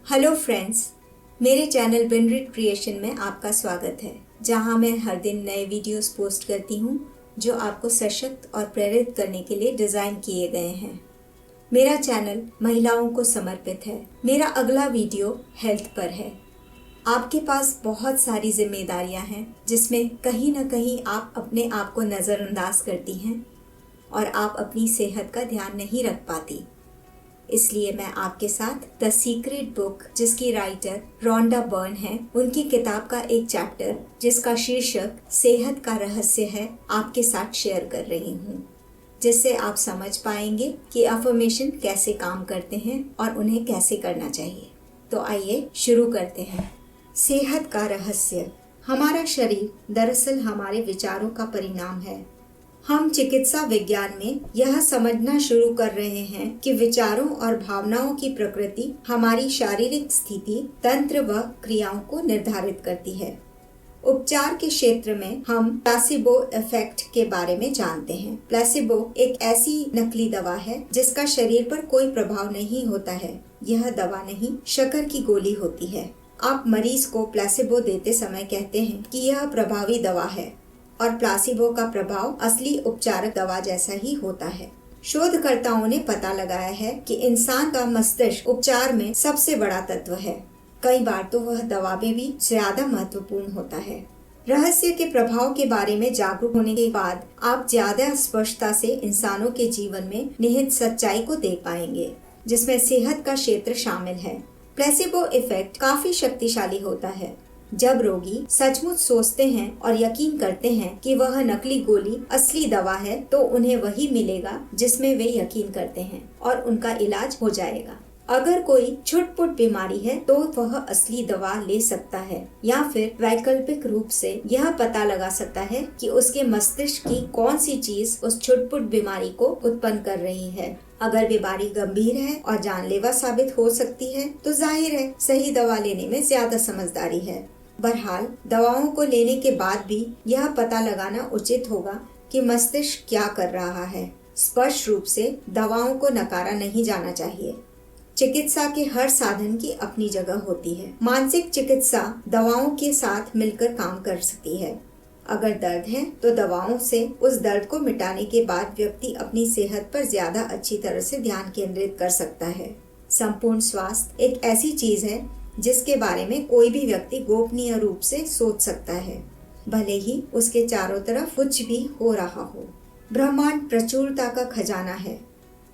Hello friends, मेरे channel बिनरिट creation में आपका स्वागत है, जहां मैं हर दिन नए वीडियोस पोस्ट करती हूं जो आपको सशक्त और प्रेरित करने के लिए डिज़ाइन किए गए हैं। मेरा चैनल महिलाओं को समर्पित है। मेरा अगला वीडियो हेल्थ पर है। आपके पास बहुत सारी जिम्मेदारियां हैं जिसमें कहीं ना कहीं आप अपने आप को नज़रअंदाज करती हैं और आप अपनी सेहत का ध्यान नहीं रख पाती। इसलिए मैं आपके साथ द सीक्रेट बुक, जिसकी राइटर रोंडा बर्न है, उनकी किताब का एक चैप्टर जिसका शीर्षक सेहत का रहस्य है, आपके साथ शेयर कर रही हूँ, जिससे आप समझ पाएंगे कि अफर्मेशन कैसे काम करते हैं और उन्हें कैसे करना चाहिए। तो आइए शुरू करते हैं। सेहत का रहस्य। हमारा शरीर दरअसल हमारे विचारों का परिणाम है। हम चिकित्सा विज्ञान में यह समझना शुरू कर रहे हैं कि विचारों और भावनाओं की प्रकृति हमारी शारीरिक स्थिति, तंत्र व क्रियाओं को निर्धारित करती है। उपचार के क्षेत्र में हम प्लेसिबो इफेक्ट के बारे में जानते हैं। प्लेसिबो एक ऐसी नकली दवा है जिसका शरीर पर कोई प्रभाव नहीं होता है। यह दवा नहीं, शक्कर की गोली होती है। आप मरीज को प्लेसिबो देते समय कहते हैं कि यह प्रभावी दवा है और प्लासिबो का प्रभाव असली उपचारक दवा जैसा ही होता है। शोधकर्ताओं ने पता लगाया है कि इंसान का मस्तिष्क उपचार में सबसे बड़ा तत्व है। कई बार तो वह दवा में भी ज्यादा महत्वपूर्ण होता है। रहस्य के प्रभाव के बारे में जागरूक होने के बाद आप ज्यादा स्पष्टता से इंसानों के जीवन में निहित सच्चाई को देख पाएंगे, जिसमें सेहत का क्षेत्र शामिल है। प्लेसिबो इफेक्ट काफी शक्तिशाली होता है। जब रोगी सचमुच सोचते हैं और यकीन करते हैं कि वह नकली गोली असली दवा है, तो उन्हें वही मिलेगा जिसमें वे यकीन करते हैं और उनका इलाज हो जाएगा। अगर कोई छुटपुट बीमारी है तो वह असली दवा ले सकता है या फिर वैकल्पिक रूप से यह पता लगा सकता है कि उसके मस्तिष्क की कौन सी चीज उस छुटपुट बीमारी को उत्पन्न कर रही है। अगर बीमारी गंभीर है और जानलेवा साबित हो सकती है तो जाहिर है सही दवा लेने में ज्यादा समझदारी है। बहरहाल दवाओं को लेने के बाद भी यह पता लगाना उचित होगा कि मस्तिष्क क्या कर रहा है। स्पष्ट रूप से दवाओं को नकारा नहीं जाना चाहिए। चिकित्सा के हर साधन की अपनी जगह होती है। मानसिक चिकित्सा दवाओं के साथ मिलकर काम कर सकती है। अगर दर्द है तो दवाओं से उस दर्द को मिटाने के बाद व्यक्ति अपनी सेहत पर ज्यादा अच्छी तरह से ध्यान केंद्रित कर सकता है। संपूर्ण स्वास्थ्य एक ऐसी चीज है जिसके बारे में कोई भी व्यक्ति गोपनीय रूप से सोच सकता है, भले ही उसके चारों तरफ कुछ भी हो रहा हो। ब्रह्मांड प्रचुरता का खजाना है।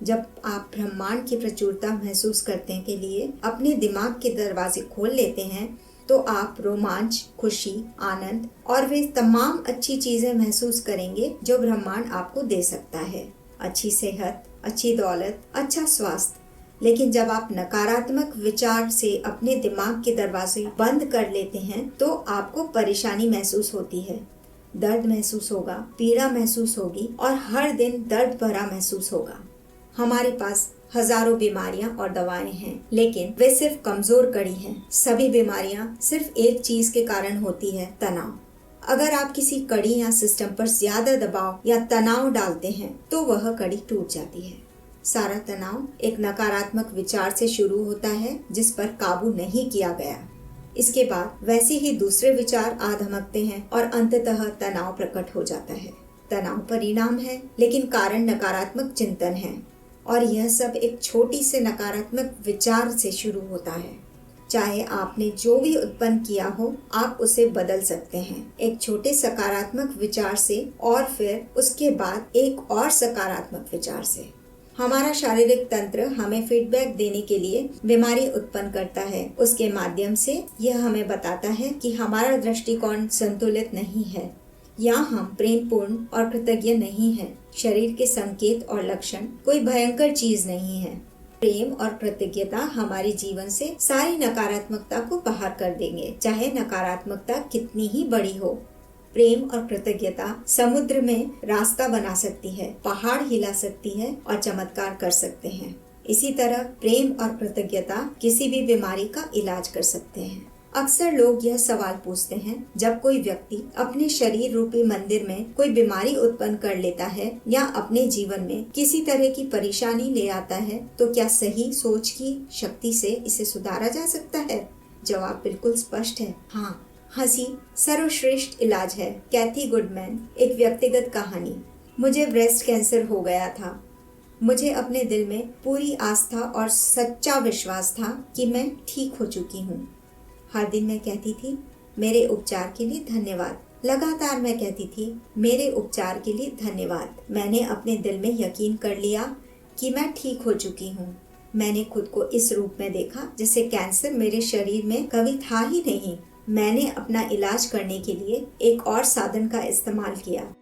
जब आप ब्रह्मांड की प्रचुरता महसूस करने के लिए अपने दिमाग के दरवाजे खोल लेते हैं तो आप रोमांच, खुशी, आनंद और वे तमाम अच्छी चीजें महसूस करेंगे जो ब्रह्मांड आपको दे सकता है। अच्छी सेहत, अच्छी दौलत, अच्छा स्वास्थ्य। लेकिन जब आप नकारात्मक विचार से अपने दिमाग के दरवाजे बंद कर लेते हैं तो आपको परेशानी महसूस होती है, दर्द महसूस होगा, पीड़ा महसूस होगी और हर दिन दर्द भरा महसूस होगा। हमारे पास हजारों बीमारियां और दवाएं हैं, लेकिन वे सिर्फ कमजोर कड़ी हैं। सभी बीमारियां सिर्फ एक चीज के कारण होती है, तनाव। अगर आप किसी कड़ी या सिस्टम पर ज्यादा दबाव या तनाव डालते हैं तो वह कड़ी टूट जाती है। सारा तनाव एक नकारात्मक विचार से शुरू होता है जिस पर काबू नहीं किया गया। इसके बाद वैसे ही दूसरे विचार आ धमकते हैं और अंततः तनाव प्रकट हो जाता है। तनाव परिणाम है, लेकिन कारण नकारात्मक चिंतन है और यह सब एक छोटी से नकारात्मक विचार से शुरू होता है। चाहे आपने जो भी उत्पन्न किया हो, आप उसे बदल सकते हैं एक छोटे सकारात्मक विचार से और फिर उसके बाद एक और सकारात्मक विचार से। हमारा शारीरिक तंत्र हमें फीडबैक देने के लिए बीमारी उत्पन्न करता है। उसके माध्यम से यह हमें बताता है कि हमारा दृष्टिकोण संतुलित नहीं है या हम प्रेमपूर्ण और कृतज्ञ नहीं हैं। शरीर के संकेत और लक्षण कोई भयंकर चीज नहीं है। प्रेम और कृतज्ञता हमारे जीवन से सारी नकारात्मकता को बाहर कर देंगे, चाहे नकारात्मकता कितनी ही बड़ी हो। प्रेम और कृतज्ञता समुद्र में रास्ता बना सकती है, पहाड़ हिला सकती है और चमत्कार कर सकते हैं। इसी तरह प्रेम और कृतज्ञता किसी भी बीमारी का इलाज कर सकते हैं। अक्सर लोग यह सवाल पूछते हैं, जब कोई व्यक्ति अपने शरीर रूपी मंदिर में कोई बीमारी उत्पन्न कर लेता है या अपने जीवन में किसी तरह की परेशानी ले आता है, तो क्या सही सोच की शक्ति से इसे सुधारा जा सकता है? जवाब बिल्कुल स्पष्ट है, हाँ। हंसी सर्वश्रेष्ठ इलाज है। कैथी गुडमैन। एक व्यक्तिगत कहानी। मुझे ब्रेस्ट कैंसर हो गया था। मुझे अपने दिल में पूरी आस्था और सच्चा विश्वास था कि मैं ठीक हो चुकी हूँ। हर दिन मैं कहती थी, मेरे उपचार के लिए धन्यवाद। लगातार मैं कहती थी, मेरे उपचार के लिए धन्यवाद। मैंने अपने दिल में यकीन कर लिया कि मैं ठीक हो चुकी हूँ। मैंने खुद को इस रूप में देखा जैसे कैंसर मेरे शरीर में कभी था ही नहीं। मैंने अपना इलाज करने के लिए एक और साधन का इस्तेमाल किया।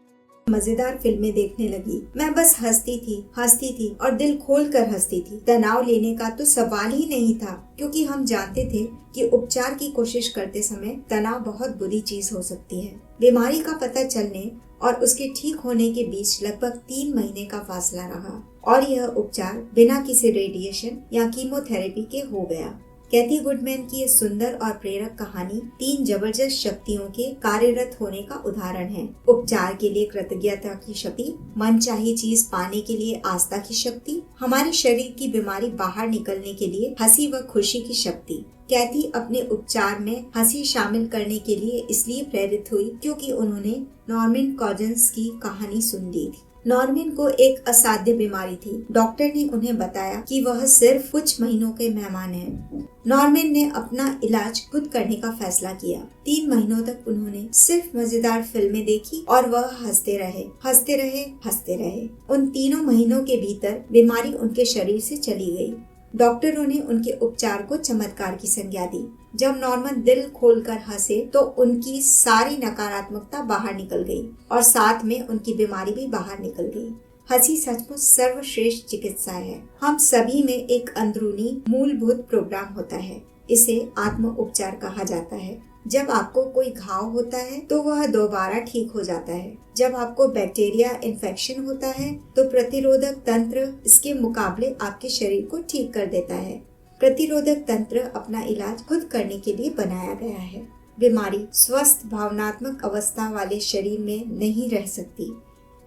मजेदार फिल्में देखने लगी। मैं बस हंसती थी और दिल खोल कर हंसती थी। तनाव लेने का तो सवाल ही नहीं था, क्योंकि हम जानते थे कि उपचार की कोशिश करते समय तनाव बहुत बुरी चीज हो सकती है। बीमारी का पता चलने और उसके ठीक होने के बीच लगभग 3 महीने का फासला रहा और यह उपचार बिना किसी रेडिएशन या कीमोथेरेपी के हो गया। कैथी गुडमैन की यह सुंदर और प्रेरक कहानी 3 जबरदस्त शक्तियों के कार्यरत होने का उदाहरण है। उपचार के लिए कृतज्ञता की शक्ति, मनचाही चीज पाने के लिए आस्था की शक्ति, हमारे शरीर की बीमारी बाहर निकलने के लिए हंसी व खुशी की शक्ति। कैथी अपने उपचार में हंसी शामिल करने के लिए इसलिए प्रेरित हुई क्योंकि उन्होंने नॉर्मन कॉजन्स की कहानी सुन ली थी। नॉर्मन को एक असाध्य बीमारी थी। डॉक्टर ने उन्हें बताया कि वह सिर्फ कुछ महीनों के मेहमान हैं। नॉर्मन ने अपना इलाज खुद करने का फैसला किया। 3 महीनों तक उन्होंने सिर्फ मजेदार फिल्में देखी और वह हंसते रहे। उन 3 महीनों के भीतर बीमारी उनके शरीर से चली गई। डॉक्टरों ने उनके उपचार को चमत्कार की संज्ञा दी। जब नॉर्मन दिल खोलकर हंसे तो उनकी सारी नकारात्मकता बाहर निकल गई और साथ में उनकी बीमारी भी बाहर निकल गई। हंसी सचमुच सर्वश्रेष्ठ चिकित्सा है। हम सभी में एक अंदरूनी मूलभूत प्रोग्राम होता है। इसे आत्म उपचार कहा जाता है। जब आपको कोई घाव होता है तो वह दोबारा ठीक हो जाता है। जब आपको बैक्टीरिया इन्फेक्शन होता है तो प्रतिरोधक तंत्र इसके मुकाबले आपके शरीर को ठीक कर देता है। प्रतिरोधक तंत्र अपना इलाज खुद करने के लिए बनाया गया है। बीमारी स्वस्थ भावनात्मक अवस्था वाले शरीर में नहीं रह सकती।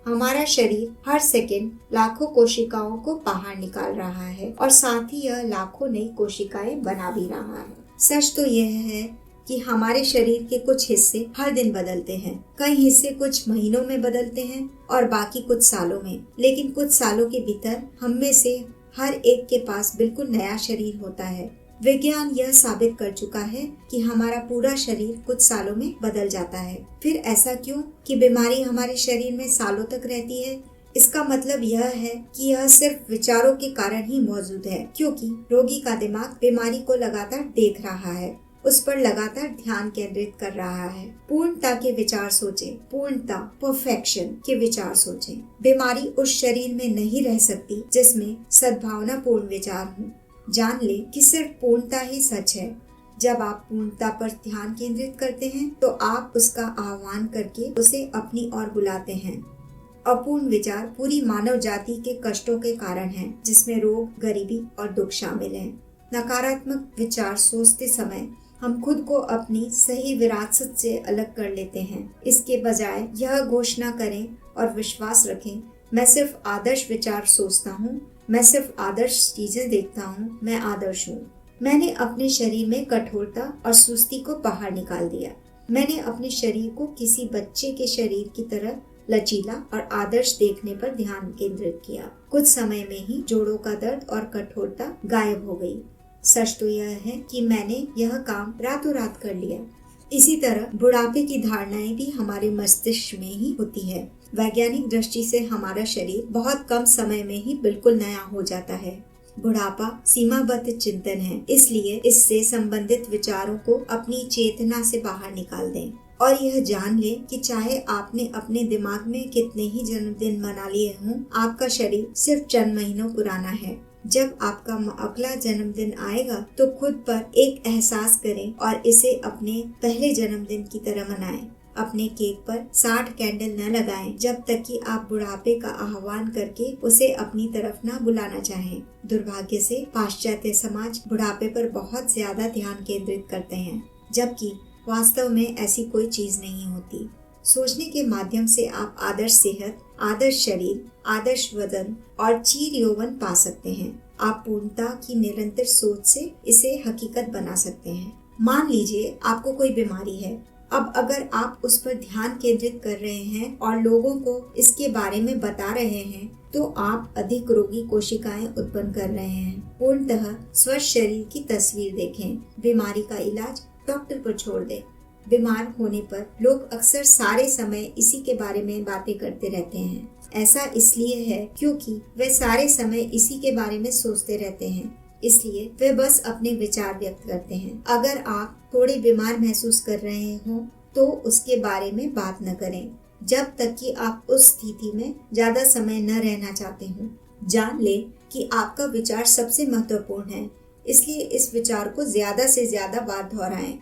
हमारा शरीर हर सेकंड लाखों कोशिकाओं को बाहर निकाल रहा है और साथ ही यह लाखों नई कोशिकाएं बना भी रहा है। सच तो यह है कि हमारे शरीर के कुछ हिस्से हर दिन बदलते हैं। कई हिस्से कुछ महीनों में बदलते हैं और बाकी कुछ सालों में। लेकिन कुछ सालों के भीतर हम में से हर एक के पास बिल्कुल नया शरीर होता है। विज्ञान यह साबित कर चुका है कि हमारा पूरा शरीर कुछ सालों में बदल जाता है। फिर ऐसा क्यों कि बीमारी हमारे शरीर में सालों तक रहती है? इसका मतलब यह है कि यह सिर्फ विचारों के कारण ही मौजूद है, क्योंकि रोगी का दिमाग बीमारी को लगातार देख रहा है, उस पर लगातार ध्यान केंद्रित कर रहा है। पूर्णता के विचार सोचें, पूर्णता, परफेक्शन के विचार सोचें। बीमारी उस शरीर में नहीं रह सकती जिसमें सद्भावना पूर्ण विचार हों। जान ले कि सिर्फ पूर्णता ही सच है। जब आप पूर्णता पर ध्यान केंद्रित करते हैं तो आप उसका आह्वान करके उसे अपनी ओर बुलाते हैं। अपूर्ण विचार पूरी मानव जाति के कष्टों के कारण हैं, जिसमें रोग, गरीबी और दुख शामिल हैं। नकारात्मक विचार सोचते समय हम खुद को अपनी सही विरासत से अलग कर लेते हैं। इसके बजाय यह घोषणा करें और विश्वास रखें, मैं सिर्फ आदर्श विचार सोचता हूँ, मैं सिर्फ आदर्श चीजें देखता हूँ, मैं आदर्श हूँ। मैंने अपने शरीर में कठोरता और सुस्ती को बाहर निकाल दिया। मैंने अपने शरीर को किसी बच्चे के शरीर की तरह लचीला और आदर्श देखने पर ध्यान केंद्रित किया। कुछ समय में ही जोड़ों का दर्द और कठोरता गायब हो गई। सच तो यह है कि मैंने यह काम रातों रात कर लिया। इसी तरह बुढ़ापे की धारणाएं भी हमारे मस्तिष्क में ही होती है। वैज्ञानिक दृष्टि से हमारा शरीर बहुत कम समय में ही बिल्कुल नया हो जाता है। बुढ़ापा सीमाबद्ध चिंतन है, इसलिए इससे संबंधित विचारों को अपनी चेतना से बाहर निकाल दें और यह जान लें कि चाहे आपने अपने दिमाग में कितने ही जन्मदिन मना लिए हों, आपका शरीर सिर्फ चंद महीनों पुराना है। जब आपका अगला जन्मदिन आएगा तो खुद पर एक एहसास करें और इसे अपने पहले जन्मदिन की तरह मनाएं। अपने केक पर 60 कैंडल न लगाएं जब तक कि आप बुढ़ापे का आह्वान करके उसे अपनी तरफ न बुलाना चाहें। दुर्भाग्य से पाश्चात्य समाज बुढ़ापे पर बहुत ज्यादा ध्यान केंद्रित करते हैं। जबकि वास्तव में ऐसी कोई चीज नहीं होती। सोचने के माध्यम से आप आदर्श सेहत, आदर्श शरीर, आदर्श वजन और चीर यौवन पा सकते हैं। आप पूर्णता की निरंतर सोच से इसे हकीकत बना सकते हैं। मान लीजिए आपको कोई बीमारी है। अब अगर आप उस पर ध्यान केंद्रित कर रहे हैं और लोगों को इसके बारे में बता रहे हैं, तो आप अधिक रोगी कोशिकाएं उत्पन्न कर रहे हैं। पूर्णतः स्वस्थ शरीर की तस्वीर देखें। बीमारी का इलाज डॉक्टर पर छोड़ दें। बीमार होने पर लोग अक्सर सारे समय इसी के बारे में बातें करते रहते हैं। ऐसा इसलिए है क्योंकि वे सारे समय इसी के बारे में सोचते रहते हैं, इसलिए वे बस अपने विचार व्यक्त करते हैं। अगर आप थोड़े बीमार महसूस कर रहे हो तो उसके बारे में बात न करें जब तक कि आप उस स्थिति में ज्यादा समय न रहना चाहते हो। जान ले कि आपका विचार सबसे महत्वपूर्ण है, इसलिए इस विचार को ज्यादा से ज्यादा बार दोहराएं।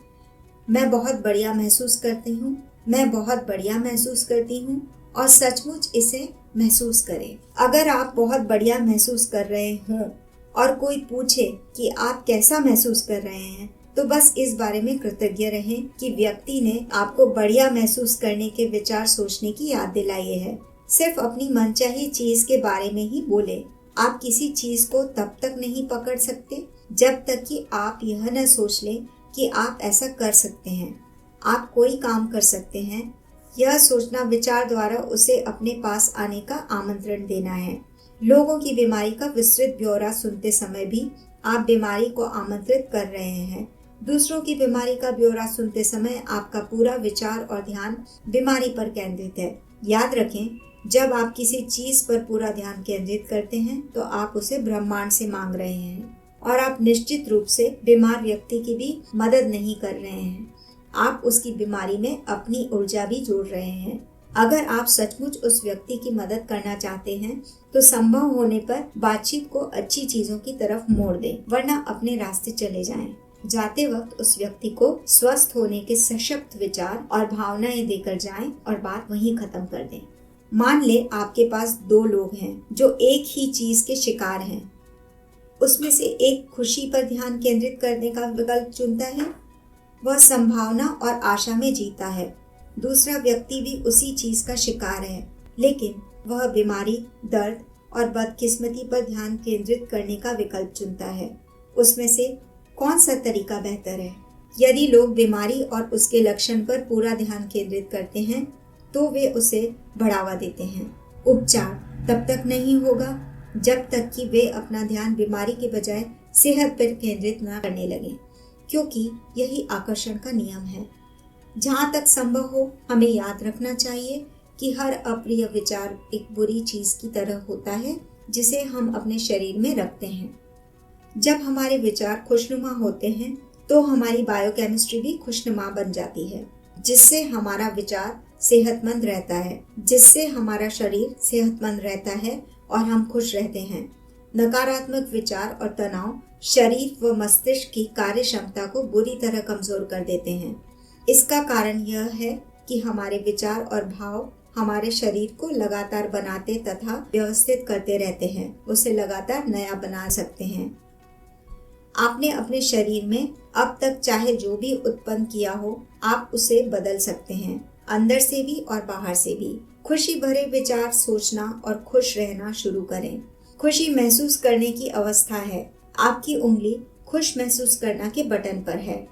मैं बहुत बढ़िया महसूस करती हूँ, मैं बहुत बढ़िया महसूस करती हूँ, और सचमुच इसे महसूस करें। अगर आप बहुत बढ़िया महसूस कर रहे हों और कोई पूछे कि आप कैसा महसूस कर रहे हैं, तो बस इस बारे में कृतज्ञ रहें कि व्यक्ति ने आपको बढ़िया महसूस करने के विचार सोचने की याद दिलाई है। सिर्फ अपनी मनचाही चीज के बारे में ही बोले। आप किसी चीज को तब तक नहीं पकड़ सकते जब तक कि आप यह न सोच लें कि आप ऐसा कर सकते हैं। आप कोई काम कर सकते हैं, यह सोचना विचार द्वारा उसे अपने पास आने का आमंत्रण देना है। लोगों की बीमारी का विस्तृत ब्यौरा सुनते समय भी आप बीमारी को आमंत्रित कर रहे हैं। दूसरों की बीमारी का ब्यौरा सुनते समय आपका पूरा विचार और ध्यान बीमारी पर केंद्रित है। याद रखें, जब आप किसी चीज पर पूरा ध्यान केंद्रित करते हैं तो आप उसे ब्रह्मांड से मांग रहे हैं, और आप निश्चित रूप से बीमार व्यक्ति की भी मदद नहीं कर रहे हैं। आप उसकी बीमारी में अपनी ऊर्जा भी जोड़ रहे हैं। अगर आप सचमुच उस व्यक्ति की मदद करना चाहते हैं तो संभव होने पर बातचीत को अच्छी चीजों की तरफ मोड़ दें, वरना अपने रास्ते चले जाएं। जाते वक्त उस व्यक्ति को स्वस्थ होने के सशक्त विचार और भावनाएं देकर जाएं और बात वहीं खत्म कर दें। मान ले आपके पास दो लोग हैं जो एक ही चीज के शिकार हैं। उसमें से एक खुशी पर ध्यान केंद्रित करने का विकल्प चुनता है, वह संभावना और आशा में जीता है। दूसरा व्यक्ति भी उसी चीज का शिकार है, लेकिन वह बीमारी, दर्द और बदकिस्मती पर ध्यान केंद्रित करने का विकल्प चुनता है। उसमें से कौन सा तरीका बेहतर है? यदि लोग बीमारी और उसके लक्षण पर पूरा ध्यान केंद्रित करते हैं तो वे उसे बढ़ावा देते हैं। उपचार तब तक नहीं होगा जब तक कि वे अपना ध्यान बीमारी के बजाय सेहत पर केंद्रित न करने लगें, क्योंकि यही आकर्षण का नियम है। जहाँ तक संभव हो, हमें याद रखना चाहिए कि हर अप्रिय विचार एक बुरी चीज की तरह होता है जिसे हम अपने शरीर में रखते हैं। जब हमारे विचार खुशनुमा होते हैं तो हमारी बायोकेमिस्ट्री भी खुशनुमा बन जाती है, जिससे हमारा विचार सेहतमंद रहता है, जिससे हमारा शरीर सेहतमंद रहता है और हम खुश रहते हैं। नकारात्मक विचार और तनाव शरीर व मस्तिष्क की कार्य क्षमता को बुरी तरह कमजोर कर देते हैं। इसका कारण यह है कि हमारे विचार और भाव हमारे शरीर को लगातार बनाते तथा व्यवस्थित करते रहते हैं, उसे लगातार नया बना सकते हैं। आपने अपने शरीर में अब तक चाहे जो भी उत्पन्न किया हो, आप उसे बदल सकते हैं, अंदर से भी और बाहर से भी। खुशी भरे विचार सोचना और खुश रहना शुरू करें। खुशी महसूस करने की अवस्था है। आपकी उंगली खुश महसूस करना के बटन पर है।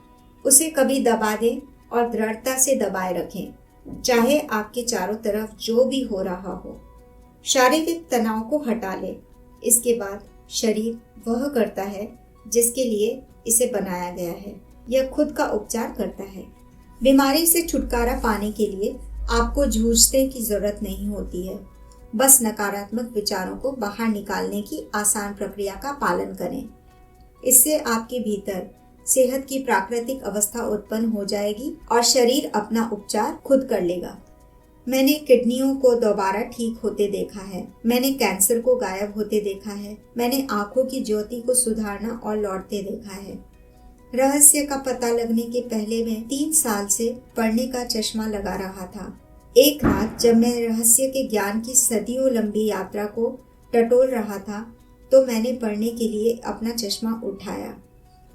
उसे कभी दबा दें और दृढ़ता से दबाए रखें, चाहे आपके चारों तरफ जो भी हो रहा हो। शारीरिक तनाव को हटा लें। इसके बाद शरीर वह करता है जिसके लिए इसे बनाया गया है। यह खुद का उपचार करता है। बीमारी से छुटकारा पाने के लिए आपको जूझने की जरूरत नहीं होती है। बस नकारात्मक विचारों को बाहर निकालने की आसान प्रक्रिया का पालन करें। इससे आपके भीतर सेहत की प्राकृतिक अवस्था उत्पन्न हो जाएगी और शरीर अपना उपचार खुद कर लेगा। मैंने किडनियों को दोबारा ठीक होते देखा है। मैंने कैंसर को गायब होते देखा है। मैंने आंखों की ज्योति को सुधारना और लौटते देखा है। रहस्य का पता लगने के पहले मैं 3 साल से पढ़ने का चश्मा लगा रहा था। एक रात जब मैं रहस्य के ज्ञान की सदियों लंबी यात्रा को टटोल रहा था तो मैंने पढ़ने के लिए अपना चश्मा उठाया,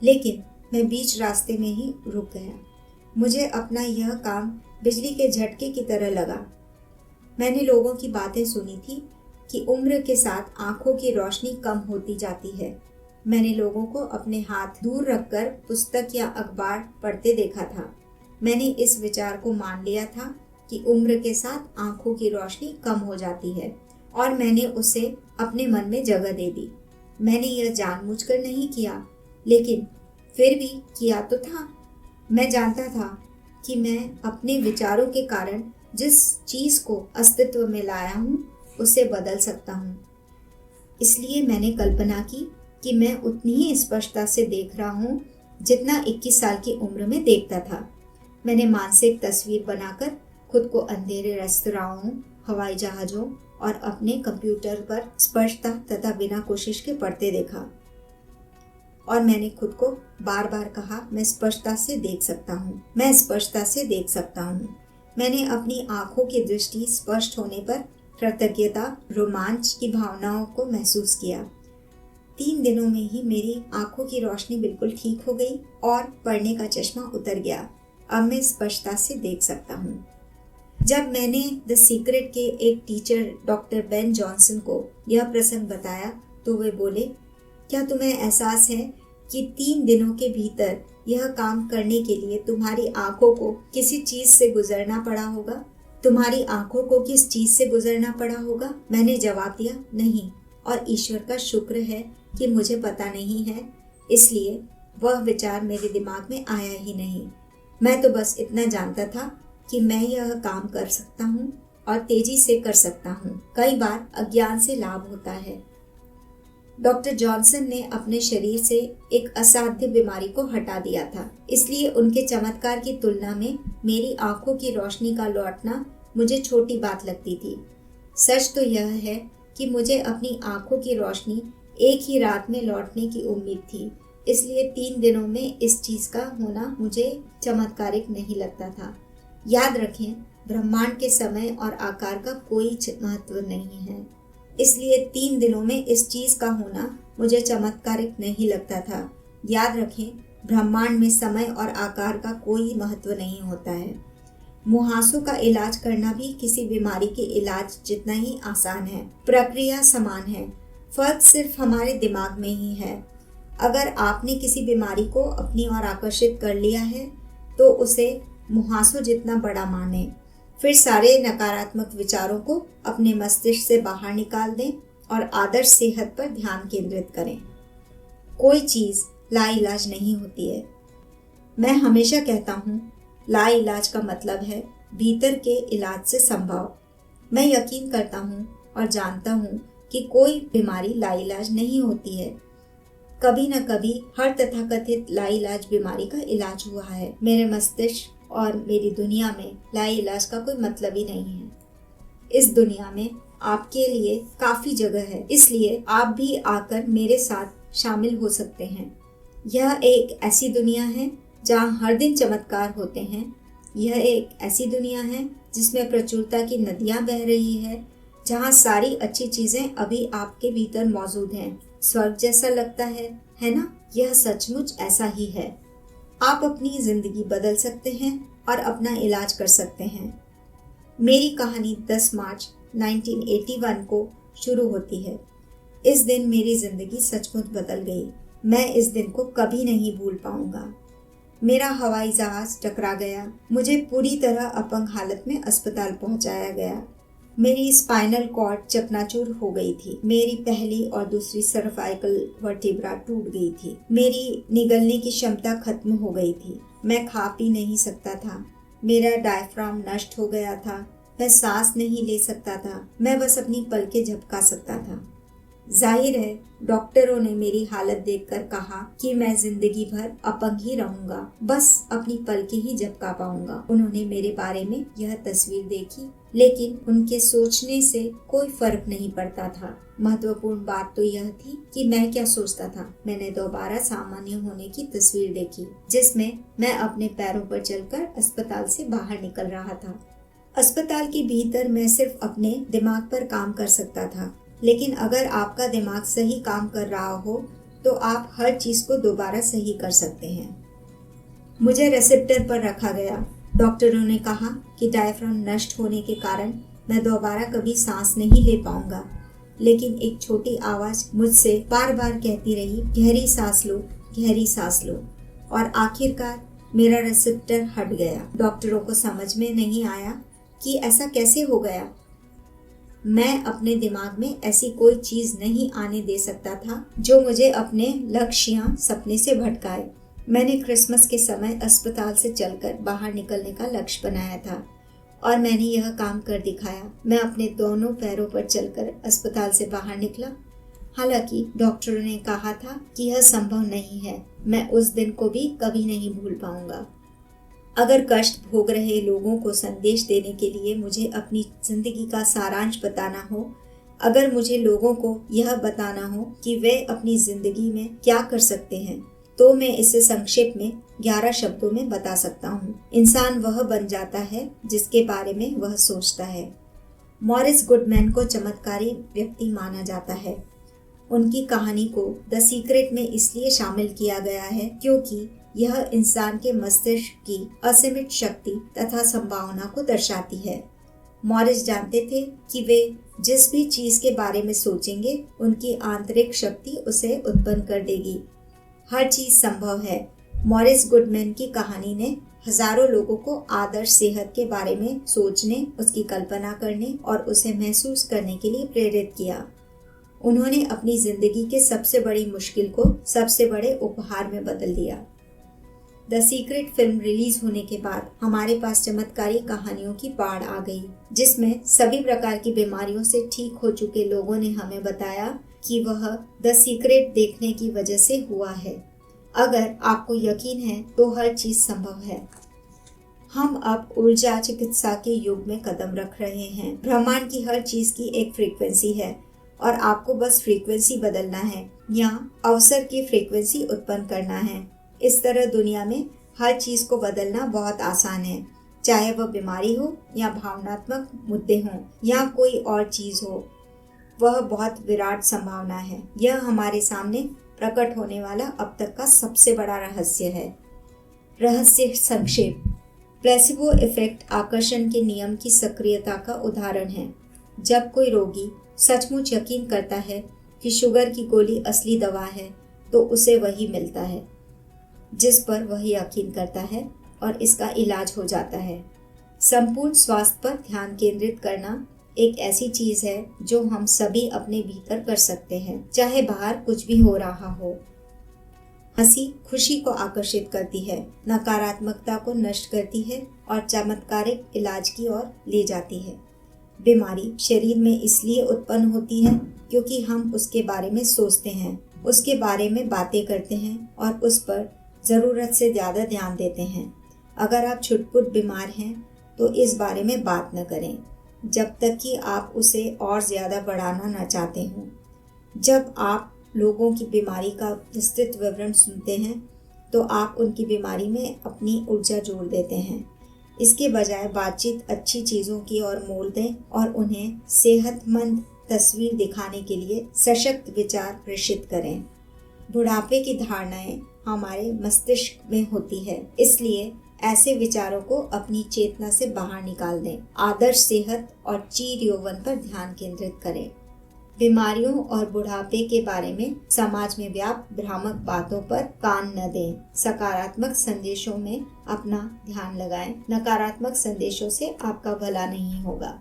लेकिन मैं बीच रास्ते में ही रुक गया। मुझे अपना यह काम बिजली के झटके की तरह लगा। मैंने लोगों की बातें सुनी थी कि उम्र के साथ आंखों की रोशनी कम होती जाती है। मैंने लोगों को अपने हाथ दूर रखकर पुस्तक या अखबार पढ़ते देखा था। मैंने इस विचार को मान लिया था कि उम्र के साथ आंखों की रोशनी कम हो जाती है और मैंने उसे अपने मन में जगह दे दी। मैंने यह जानबूझकर नहीं किया, लेकिन फिर भी किया तो था। मैं जानता था कि मैं अपने विचारों के कारण जिस चीज को अस्तित्व में लाया हूँ उसे बदल सकता हूँ। इसलिए मैंने कल्पना की कि मैं उतनी ही स्पष्टता से देख रहा हूँ जितना 21 साल की उम्र में देखता था। मैंने मानसिक तस्वीर बनाकर खुद को अंधेरे रेस्तराओं, हवाई जहाजों और अपने कंप्यूटर पर स्पष्टता तथा बिना कोशिश के पढ़ते देखा और मैंने खुद को बार बार कहा, मैं स्पष्टता से देख सकता हूँ, मैं स्पष्टता से देख सकता हूँ। मैंने अपनी आंखों की दृष्टि स्पष्ट होने पर कृतज्ञता, रोमांच की भावनाओं को महसूस किया। 3 दिनों में ही मेरी आंखों की रोशनी बिल्कुल ठीक हो गई और पढ़ने का चश्मा उतर गया। अब मैं स्पष्टता से देख सकता हूँ। जब मैंने द सीक्रेट के एक टीचर डॉक्टर बेन जॉनसन को यह प्रसंग बताया तो वे बोले, क्या तुम्हें एहसास है कि 3 दिनों के भीतर यह काम करने के लिए तुम्हारी आंखों को किसी चीज से गुजरना पड़ा होगा? तुम्हारी आंखों को किस चीज से गुजरना पड़ा होगा? मैंने जवाब दिया, नहीं, और ईश्वर का शुक्र है कि मुझे पता नहीं है, इसलिए वह विचार मेरे दिमाग में आया ही नहीं। मैं तो बस इतना जानता था कि मैं यह काम कर सकता हूँ और तेजी से कर सकता हूँ। कई बार अज्ञान से लाभ होता है। डॉक्टर जॉनसन ने अपने शरीर से एक असाध्य बीमारी को हटा दिया था, इसलिए उनके चमत्कार की तुलना में मेरी आंखों की रोशनी का लौटना मुझे छोटी बात लगती थी। सच तो यह है कि मुझे अपनी आंखों की रोशनी एक ही रात में लौटने की उम्मीद थी, इसलिए 3 दिनों में इस चीज का होना मुझे चमत्कारिक नहीं लगता था। याद रखें, ब्रह्मांड के समय और आकार का कोई महत्व नहीं है, इसलिए 3 दिनों में इस चीज का होना मुझे चमत्कारिक नहीं लगता था। याद रखें, ब्रह्मांड में समय और आकार का कोई महत्व नहीं होता है। मुहासों का इलाज करना भी किसी बीमारी के इलाज जितना ही आसान है। प्रक्रिया समान है, फर्क सिर्फ हमारे दिमाग में ही है। अगर आपने किसी बीमारी को अपनी ओर आकर्षित कर लिया है तो उसे मुहासों जितना बड़ा माने, फिर सारे नकारात्मक विचारों को अपने मस्तिष्क से बाहर निकाल दें और आदर्श सेहत पर ध्यान केंद्रित करें। कोई चीज लाइलाज नहीं होती है। मैं हमेशा कहता हूँ, लाइलाज का मतलब है भीतर के इलाज से संभव। मैं यकीन करता हूँ और जानता हूँ कि कोई बीमारी लाइलाज नहीं होती है। कभी न कभी हर तथाकथित लाइलाज बीमारी का इलाज हुआ है। मेरे मस्तिष्क और मेरी दुनिया में लाइलाज का कोई मतलब ही नहीं है। इस दुनिया में आपके लिए काफी जगह है, इसलिए आप भी आकर मेरे साथ शामिल हो सकते हैं। यह एक ऐसी दुनिया है जहाँ हर दिन चमत्कार होते हैं। यह एक ऐसी दुनिया है जिसमें प्रचुरता की नदियाँ बह रही है, जहाँ सारी अच्छी चीजें अभी आपके भीतर मौजूद हैं। स्वर्ग जैसा लगता है ना? यह सचमुच ऐसा ही है। आप अपनी जिंदगी बदल सकते हैं और अपना इलाज कर सकते हैं। मेरी कहानी 10 मार्च 1981 को शुरू होती है। इस दिन मेरी जिंदगी सचमुच बदल गई। मैं इस दिन को कभी नहीं भूल पाऊंगा। मेरा हवाई जहाज टकरा गया। मुझे पूरी तरह अपंग हालत में अस्पताल पहुंचाया गया। मेरी स्पाइनल कॉर्ड चकनाचूर हो गई थी। मेरी पहली और दूसरी सर्वाइकल वर्टिब्रा टूट गई थी। मेरी निगलने की क्षमता खत्म हो गई थी। मैं खा पी नहीं सकता था। मेरा डायफ्राम नष्ट हो गया था। मैं सांस नहीं ले सकता था। मैं बस अपनी पलकें झपका सकता था। जाहिर है, डॉक्टरों ने मेरी हालत देखकर कहा कि मैं जिंदगी भर अपंग ही रहूंगा, बस अपनी पलकें ही झपका पाऊंगा। उन्होंने मेरे बारे में यह तस्वीर देखी, लेकिन उनके सोचने से कोई फर्क नहीं पड़ता था। महत्वपूर्ण बात तो यह थी कि मैं क्या सोचता था। मैंने दोबारा सामान्य होने की तस्वीर देखी, जिसमें मैं अपने पैरों पर चलकर अस्पताल से बाहर निकल रहा था। अस्पताल के भीतर मैं सिर्फ अपने दिमाग पर काम कर सकता था, लेकिन अगर आपका दिमाग सही काम कर रहा हो तो आप हर चीज को दोबारा सही कर सकते हैं। मुझे रिसेप्टर पर रखा गया। डॉक्टरों ने कहा कि डायफ्राम नष्ट होने के कारण मैं दोबारा कभी सांस नहीं ले पाऊंगा, लेकिन एक छोटी आवाज मुझसे बार बार कहती रही, गहरी सांस लो, गहरी सांस लो। और आखिरकार मेरा रिसेप्टर हट गया। डॉक्टरों को समझ में नहीं आया कि ऐसा कैसे हो गया। मैं अपने दिमाग में ऐसी कोई चीज नहीं आने दे सकता था जो मुझे अपने लक्ष्य या सपने से भटकाए। मैंने क्रिसमस के समय अस्पताल से चलकर बाहर निकलने का लक्ष्य बनाया था और मैंने यह काम कर दिखाया। मैं अपने दोनों पैरों पर चलकर अस्पताल से बाहर निकला। हालांकि डॉक्टरों ने कहा था कि यह संभव नहीं है। मैं उस दिन को भी कभी नहीं भूल पाऊंगा। अगर कष्ट भोग रहे लोगों को संदेश देने के लिए मुझे अपनी जिंदगी का सारांश बताना हो, अगर मुझे लोगों को यह बताना हो कि वे अपनी जिंदगी में क्या कर सकते हैं, तो मैं इसे संक्षेप में 11 शब्दों में बता सकता हूँ। इंसान वह बन जाता है जिसके बारे में वह सोचता है। मॉरिस गुडमैन को चमत्कारी व्यक्ति माना जाता है। उनकी कहानी को द सीक्रेट में इसलिए शामिल किया गया है क्योंकि यह इंसान के मस्तिष्क की असीमित शक्ति तथा संभावना को दर्शाती है। मॉरिस जानते थे कि वे जिस भी चीज के बारे में सोचेंगे, उनकी आंतरिक शक्ति उसे उत्पन्न कर देगी। हर चीज संभव है। मॉरिस गुडमैन की कहानी ने हजारों लोगों को आदर्श सेहत के बारे में सोचने, उसकी कल्पना करने और उसे महसूस करने के लिए प्रेरित किया। उन्होंने अपनी जिंदगी के सबसे बड़ी मुश्किल को सबसे बड़े उपहार में बदल दिया। द सीक्रेट फिल्म रिलीज होने के बाद हमारे पास चमत्कारी कहानियों की बाढ़ आ गई, जिसमें सभी प्रकार की बीमारियों से ठीक हो चुके लोगों ने हमें बताया कि वह द सीक्रेट देखने की वजह से हुआ है। अगर आपको यकीन है तो हर चीज संभव है। हम अब ऊर्जा चिकित्सा के युग में कदम रख रहे हैं। ब्रह्मांड की हर चीज की एक फ्रीक्वेंसी है और आपको बस फ्रीक्वेंसी बदलना है या अवसर की फ्रीक्वेंसी उत्पन्न करना है। इस तरह दुनिया में हर चीज को बदलना बहुत आसान है, चाहे वह बीमारी हो या भावनात्मक मुद्दे हों या कोई और चीज हो। वह बहुत विराट संभावना है। यह हमारे सामने प्रकट होने वाला अब तक का सबसे बड़ा रहस्य है। रहस्य संक्षेप। प्लेसिबो इफेक्ट आकर्षण के नियम की सक्रियता का उदाहरण है। जब कोई रोगी सचमुच यकीन करता है कि शुगर की गोली असली दवा है, तो उसे वही मिलता है जिस पर वह यकीन करता है और इसका इलाज हो जाता है। संपूर्ण स्वास्थ्य पर ध्यान केंद्रित करना एक ऐसी चीज है जो हम सभी अपने भीतर कर सकते हैं, चाहे बाहर कुछ भी हो रहा हो। हंसी खुशी को आकर्षित करती है, नकारात्मकता को नष्ट करती है और चमत्कारिक इलाज की ओर ले जाती है। बीमारी शरीर में इसलिए उत्पन्न होती है क्योंकि हम उसके बारे में सोचते हैं, उसके बारे में बातें करते हैं और उस पर जरूरत से ज्यादा ध्यान देते हैं। अगर आप छुटपुट बीमार हैं तो इस बारे में बात न करें जब तक कि आप उसे और ज्यादा बढ़ाना न चाहते हों। जब आप लोगों की बीमारी का विस्तृत विवरण सुनते हैं तो आप उनकी बीमारी में अपनी ऊर्जा जोड़ देते हैं। इसके बजाय बातचीत अच्छी चीजों की ओर मोड़ दें और उन्हें सेहतमंद तस्वीर दिखाने के लिए सशक्त विचार प्रेषित करें। बुढ़ापे की धारणाएं हमारे मस्तिष्क में होती है, इसलिए ऐसे विचारों को अपनी चेतना से बाहर निकाल दें। आदर्श सेहत और चीर यौवन पर ध्यान केंद्रित करें। बीमारियों और बुढ़ापे के बारे में समाज में व्याप्त भ्रामक बातों पर कान न दें। सकारात्मक संदेशों में अपना ध्यान लगाएं। नकारात्मक संदेशों से आपका भला नहीं होगा।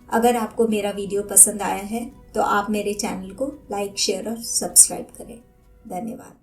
अगर आपको मेरा वीडियो पसंद आया है तो आप मेरे चैनल को लाइक, शेयर और सब्सक्राइब करें। धन्यवाद।